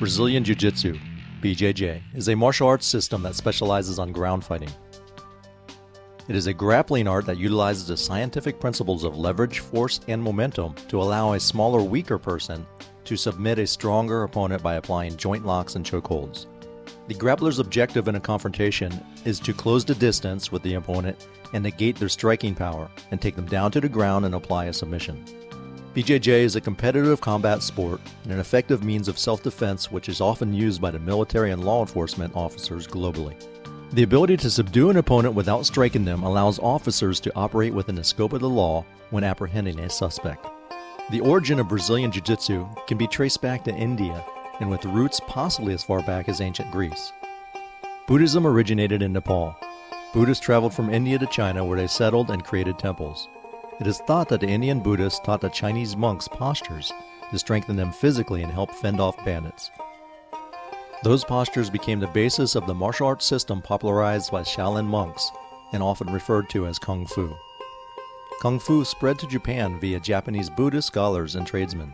Brazilian Jiu-Jitsu, BJJ, is a martial arts system that specializes on ground fighting. It is a grappling art that utilizes the scientific principles of leverage, force, and momentum to allow a smaller, weaker person to submit a stronger opponent by applying joint locks and chokeholds. The grappler's objective in a confrontation is to close the distance with the opponent and negate their striking power and take them down to the ground and apply a submission. BJJ is a competitive combat sport and an effective means of self-defense which is often used by the military and law enforcement officers globally. The ability to subdue an opponent without striking them allows officers to operate within the scope of the law when apprehending a suspect. The origin of Brazilian Jiu-Jitsu can be traced back to India and with roots possibly as far back as ancient Greece. Buddhism originated in Nepal. Buddhists traveled from India to China where they settled and created temples. It is thought that the Indian Buddhists taught the Chinese monks postures to strengthen them physically and help fend off bandits. Those postures became the basis of the martial arts system popularized by Shaolin monks and often referred to as Kung Fu. Kung Fu spread to Japan via Japanese Buddhist scholars and tradesmen.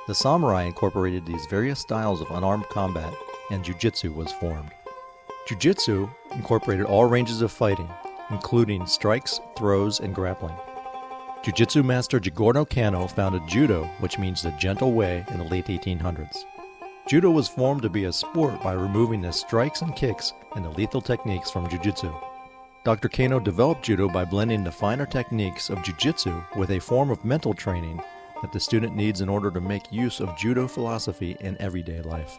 The samurai incorporated these various styles of unarmed combat and Jiu-Jitsu was formed. Jiu-Jitsu incorporated all ranges of fighting, including strikes, throws, and grappling. Jiu-Jitsu master Jigoro Kano founded Judo, which means the gentle way, in the late 1800s. Judo was formed to be a sport by removing the strikes and kicks and the lethal techniques from Jiu-Jitsu. Dr. Kano developed Judo by blending the finer techniques of Jiu-Jitsu with a form of mental training that the student needs in order to make use of Judo philosophy in everyday life.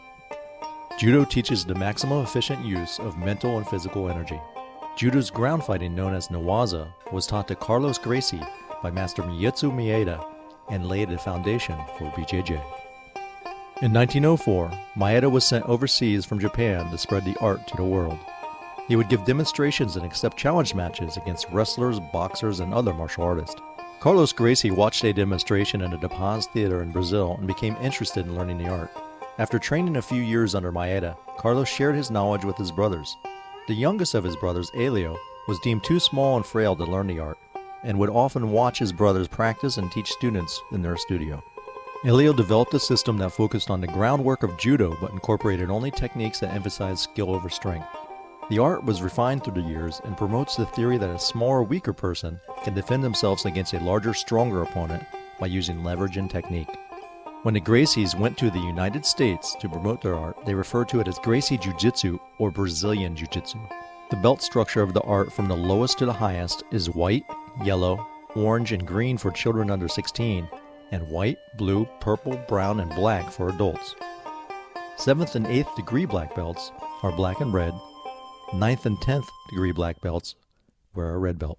Judo teaches the maximum efficient use of mental and physical energy. Judo's ground fighting, known as Newaza, was taught to Carlos Gracie by Master Mietsu Maeda and laid the foundation for BJJ. In 1904, Maeda was sent overseas from Japan to spread the art to the world. He would give demonstrations and accept challenge matches against wrestlers, boxers, and other martial artists. Carlos Gracie watched a demonstration in the Da Paz Theater in Brazil and became interested in learning the art. After training a few years under Maeda, Carlos shared his knowledge with his brothers. The youngest of his brothers, Elio, was deemed too small and frail to learn the art, and would often watch his brothers practice and teach students in their studio. Elio developed a system that focused on the groundwork of Judo but incorporated only techniques that emphasized skill over strength. The art was refined through the years and promotes the theory that a smaller, weaker person can defend themselves against a larger, stronger opponent by using leverage and technique. When the Gracies went to the United States to promote their art, they referred to it as Gracie Jiu-Jitsu or Brazilian Jiu-Jitsu. The belt structure of the art from the lowest to the highest is white, yellow, orange, and green for children under 16, and white, blue, purple, brown, and black for adults. 7th and 8th degree black belts are black and red. 9th and 10th degree black belts wear a red belt.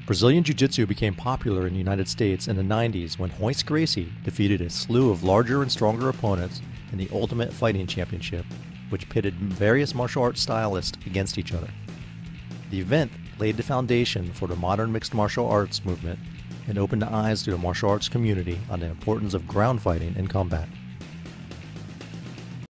Brazilian Jiu-Jitsu became popular in the United States in the 90s when Royce Gracie defeated a slew of larger and stronger opponents in the Ultimate Fighting Championship, which pitted various martial arts stylists against each other. The event laid the foundation for the modern mixed martial arts movement and opened the eyes to the martial arts community on the importance of ground fighting in combat.